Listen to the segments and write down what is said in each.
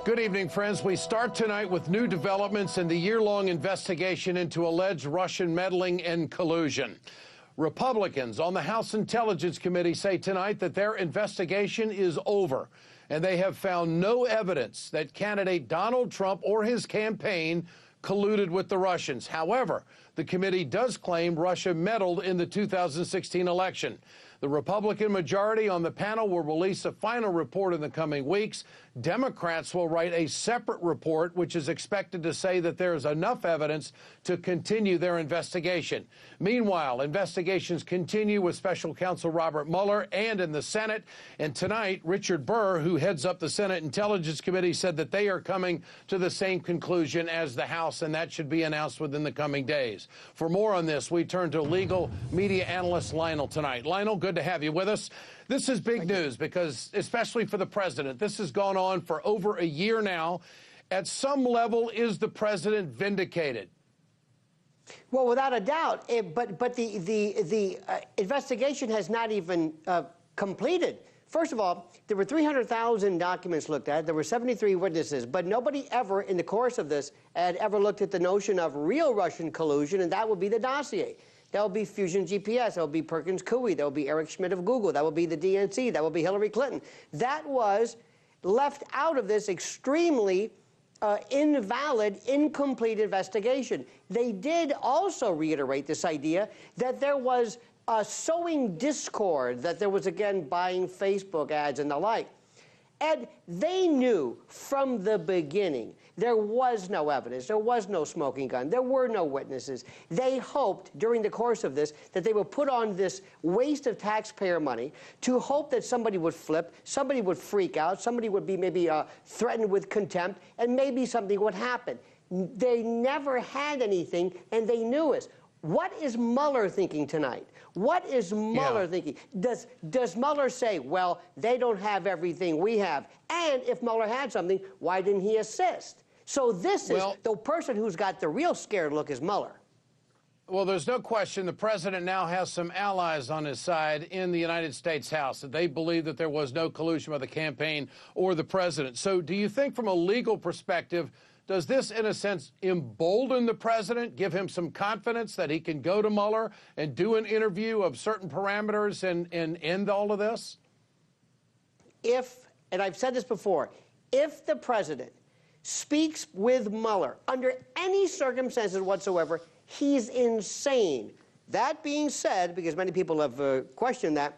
Good evening, friends. We start tonight with new developments in the year-long investigation into alleged Russian meddling and collusion. Republicans on the House Intelligence Committee say tonight that their investigation is over, and they have found no evidence that candidate Donald Trump or his campaign colluded with the Russians. However, the committee does claim Russia meddled in the 2016 election. The Republican majority on the panel will release a final report in the coming weeks. Democrats will write a separate report, which is expected to say that there is enough evidence to continue their investigation. Meanwhile, investigations continue with Special Counsel Robert Mueller and in the Senate. And tonight, Richard Burr, who heads up the Senate Intelligence Committee, said that they are coming to the same conclusion as the House, and that should be announced within the coming days. For more on this, we turn to legal media analyst Lionel tonight. Lionel, good to have you with us. This is big news because, especially for the president, this has gone on for over a year now. At some level, is the president vindicated? Well, without a doubt, but the investigation has not even completed. First of all, there were 300,000 documents looked at. There were 73 witnesses, but nobody ever, in the course of this, had ever looked at the notion of real Russian collusion, and that would be the dossier. That will be Fusion GPS. That will be Perkins Coie. That will be Eric Schmidt of Google. That will be the DNC. That will be Hillary Clinton. That was left out of this extremely invalid, incomplete investigation. They did also reiterate this idea that there was sowing discord, that there was, again, buying Facebook ads and the like. Ed, they knew from the beginning there was no evidence, there was no smoking gun, there were no witnesses. They hoped during the course of this that they would put on this waste of taxpayer money to hope that somebody would flip, somebody would freak out, somebody would be maybe threatened with contempt, and maybe something would happen. They never had anything, and they knew it. What is Mueller thinking tonight? What is Mueller thinking? Does Mueller say, well, they don't have everything we have? And if Mueller had something, why didn't he assist? So this is the person who's got the real scared look is Mueller. Well, there's no question the president now has some allies on his side in the United States House, that they believe that there was no collusion by the campaign or the president. So do you think from a legal perspective, does this, in a sense, embolden the president, give him some confidence that he can go to Mueller and do an interview of certain parameters and end all of this? If, and I've said this before, if the president speaks with Mueller under any circumstances whatsoever, he's insane. That being said, because many people have questioned that,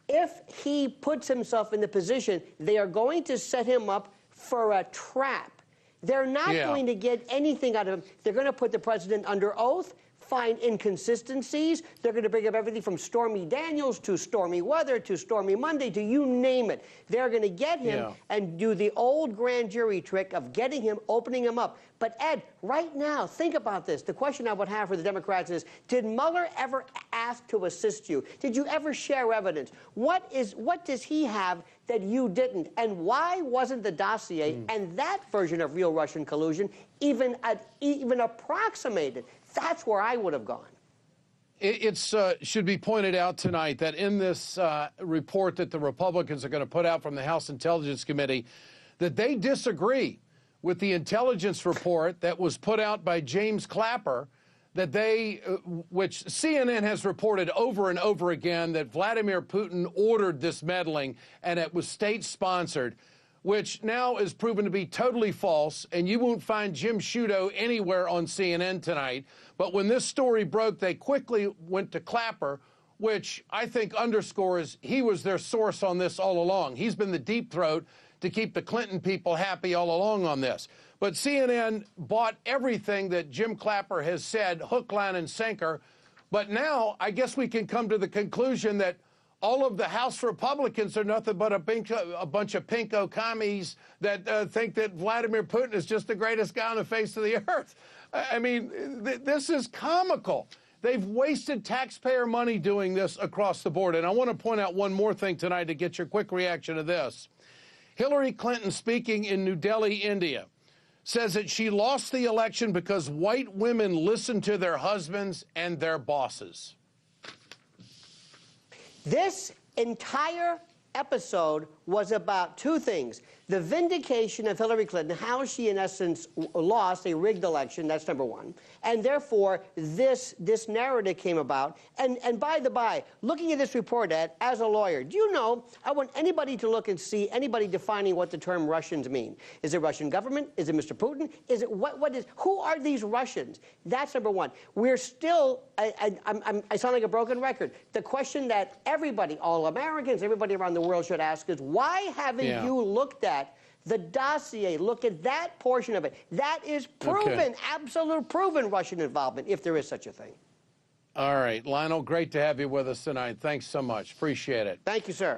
if he puts himself in the position, they are going to set him up for a trap. They're not going to get anything out of him. They're going to put the president under oath, find inconsistencies. They're going to bring up everything from Stormy Daniels to Stormy Weather to Stormy Monday to you name it. They're going to get him and do the old grand jury trick of getting him, opening him up. But, Ed, right now, think about this. The question I would have for the Democrats is, did Mueller ever ask to assist you? Did you ever share evidence? What does he have that you didn't? And why wasn't the dossier and that version of real Russian collusion even approximated? That's where I would have gone. It should be pointed out tonight that in this report that the Republicans are going to put out from the House Intelligence Committee, that they disagree with the intelligence report that was put out by James Clapper, that which CNN has reported over and over again, that Vladimir Putin ordered this meddling and it was state-sponsored, which now is proven to be totally false, and you won't find Jim Sciutto anywhere on CNN tonight. But when this story broke, they quickly went to Clapper, which I think underscores he was their source on this all along. He's been the deep throat to keep the Clinton people happy all along on this. But CNN bought everything that Jim Clapper has said, hook, line, and sinker. But now I guess we can come to the conclusion that all of the House Republicans are nothing but a bunch of pinko commies that think that Vladimir Putin is just the greatest guy on the face of the earth. I mean, this is comical. They've wasted taxpayer money doing this across the board. And I want to point out one more thing tonight to get your quick reaction to this. Hillary Clinton, speaking in New Delhi, India, says that she lost the election because white women listened to their husbands and their bosses. This entire episode was about two things. The vindication of Hillary Clinton, how she in essence lost a rigged election, that's number one. And therefore, this narrative came about. And by the by, looking at this report, Ed, as a lawyer, do you know, I want anybody to look and see anybody defining what the term Russians mean. Is it Russian government? Is it Mr. Putin? Is it, who are these Russians? That's number one. We're still, I sound like a broken record. The question that everybody, all Americans, everybody around the world should ask is, why haven't you looked at the dossier? Look at that portion of it. That is proven, absolute proven Russian involvement, if there is such a thing. All right, Lionel, great to have you with us tonight. Thanks so much. Appreciate it. Thank you, sir.